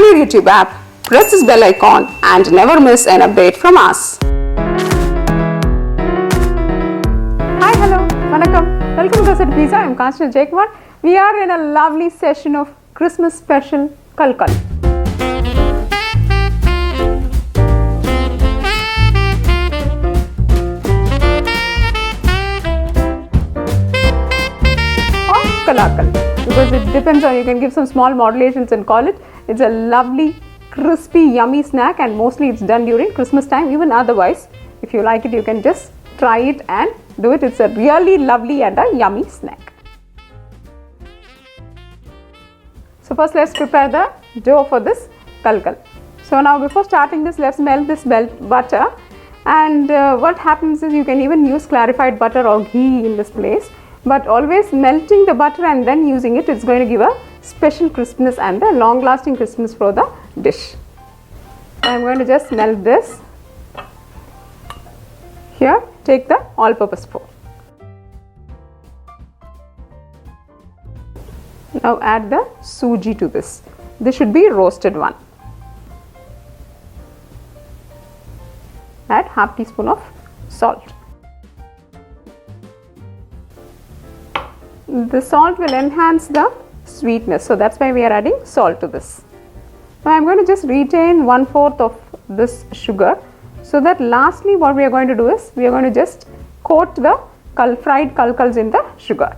on your YouTube app, press this bell icon and never miss an update from us. Hi, hello, vanakkam. Welcome to Dosa Pizza. I am Constance Jayakumar. We are in a lovely session of Christmas special KalKal. KalaKal, because it depends on, you can give some small modulations and call it. It's a lovely, crispy, yummy snack, and mostly it's done during Christmas time. Even otherwise, if you like it, you can just try it and do it. It's a really lovely and a yummy snack. So first let's prepare the dough for this KalKal. So now before starting this, let's melt this butter, and what happens is you can even use clarified butter or ghee in this place. But always melting the butter and then using it, it's going to give a special crispness and a long lasting crispness for the dish. So I'm going to just melt this. Here, take the all purpose spoon. Now add the suji to this. This should be roasted one. Add half teaspoon of salt. The salt will enhance the sweetness, so that's why we are adding salt to this. Now I am going to just retain 1/4 of this sugar, so that lastly what we are going to do is we are going to just coat the fried KalKals in the sugar.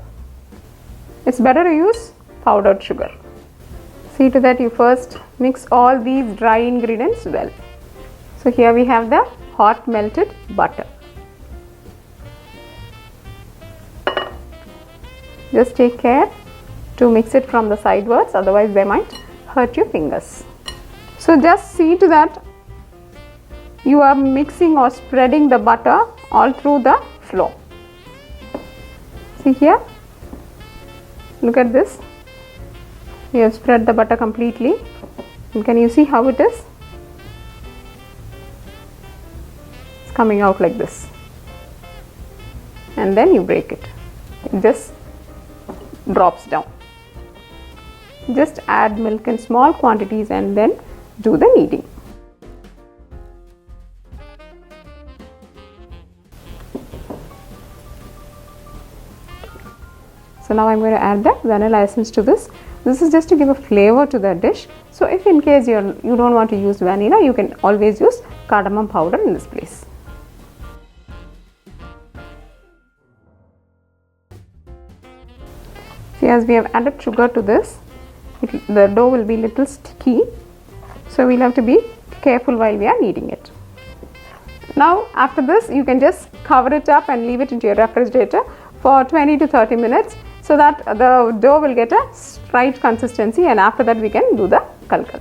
It's better to use powdered sugar. See to that you first mix all these dry ingredients well. So here we have the hot melted butter. Just take care to mix it from the sidewards, otherwise they might hurt your fingers. So just see to that you are mixing or spreading the butter all through the flour. See here, look at this. We have spread the butter completely. And can you see how it is? It's coming out like this. And then you break it. It just drops down. Just add milk in small quantities and then do the kneading. So now I'm going to add the vanilla essence to this. This is just to give a flavor to the dish. So if in case you don't want to use vanilla, you can always use cardamom powder in this place. As we have added sugar to this, the dough will be little sticky, so we'll have to be careful while we are kneading it. Now after this, you can just cover it up and leave it into your refrigerator for 20 to 30 minutes, so that the dough will get a right consistency, and after that we can do the KalKal.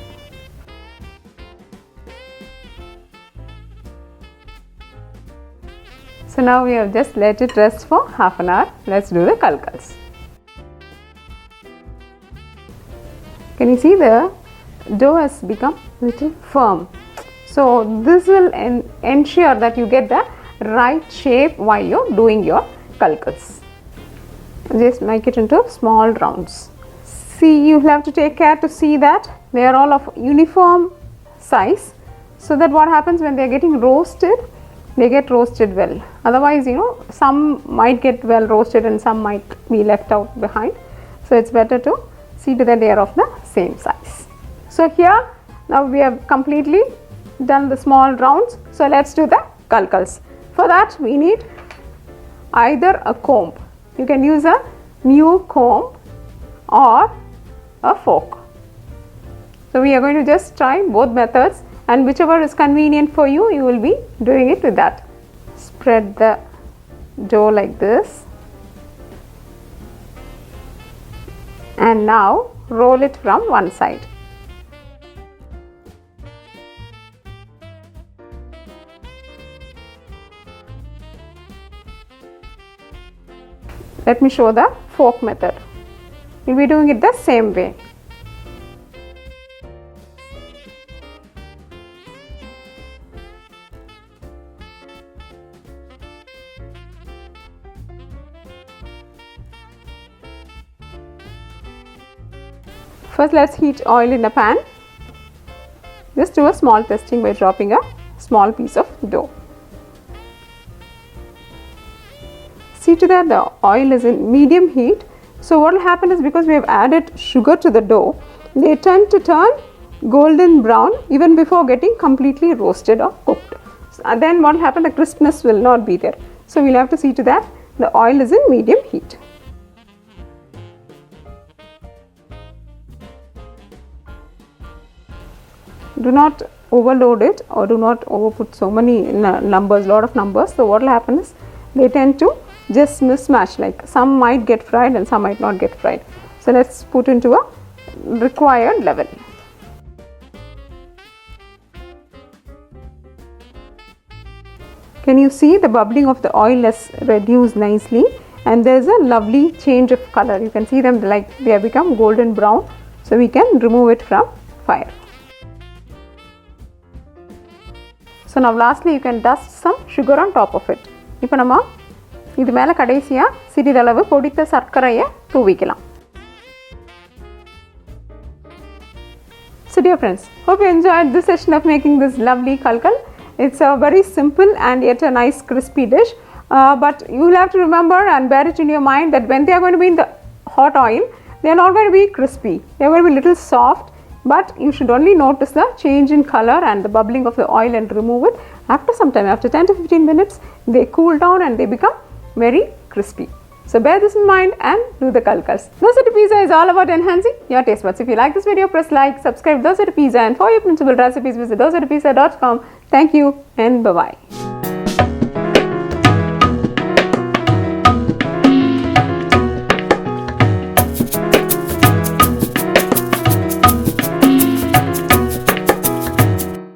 So now we have just let it rest for half an hour. Let's do the KalKals. Can you see the dough has become little firm? So this will ensure that you get the right shape while you're doing your KalKals. Just make it into small rounds. See, you have to take care to see that they are all of uniform size, so that what happens when they are getting roasted, they get roasted well. Otherwise, some might get well roasted and some might be left out behind. So it's better to see to that they are of the same size. So here now we have completely done the small rounds. So let's do the KalKals. For that we need either a comb. You can use a new comb or a fork. So we are going to just try both methods, and whichever is convenient for you, you will be doing it with that. Spread the dough like this. And now roll it from one side. Let me show the fork method. We'll be doing it the same way. First let's heat oil in the pan. just do a small testing by dropping a small piece of dough. See to that the oil is in medium heat. So what will happen is, because we have added sugar to the dough, they tend to turn golden brown even before getting completely roasted or cooked. And then what will happen, the crispness will not be there. So we'll have to see to that the oil is in medium heat. Do not overload it or do not overput so many numbers, lot of numbers. So what will happen is, they tend to just mismatch, like some might get fried and some might not get fried. So let's put into a required level. Can you see the bubbling of the oil has reduced nicely, and there is a lovely change of color. You can see them like they have become golden brown. So we can remove it from fire. So now lastly, you can dust some sugar on top of it. இப்போ நம்ம இது மேலே கடைசியாக சிறிதளவு பொடித்த சர்க்கரையை தூவிக்கலாம். So dear friends, hope you enjoyed this session of making this lovely KalKal. It's a very simple and yet a nice crispy dish, but you will have to remember and bear it in your mind that when they are going to be in the hot oil, they are not going to be crispy. They are going to be a little soft, but you should only notice the change in color and the bubbling of the oil and remove it. After some time, after 10 to 15 minutes, they cool down and they become very crispy. So bear this in mind and do the KalKals. Dosa to Pizza is all about enhancing your taste buds. If you like this video, press like, subscribe Dosa to Pizza, and for your principal recipes, visit dosatopizza.com. Thank you and bye-bye.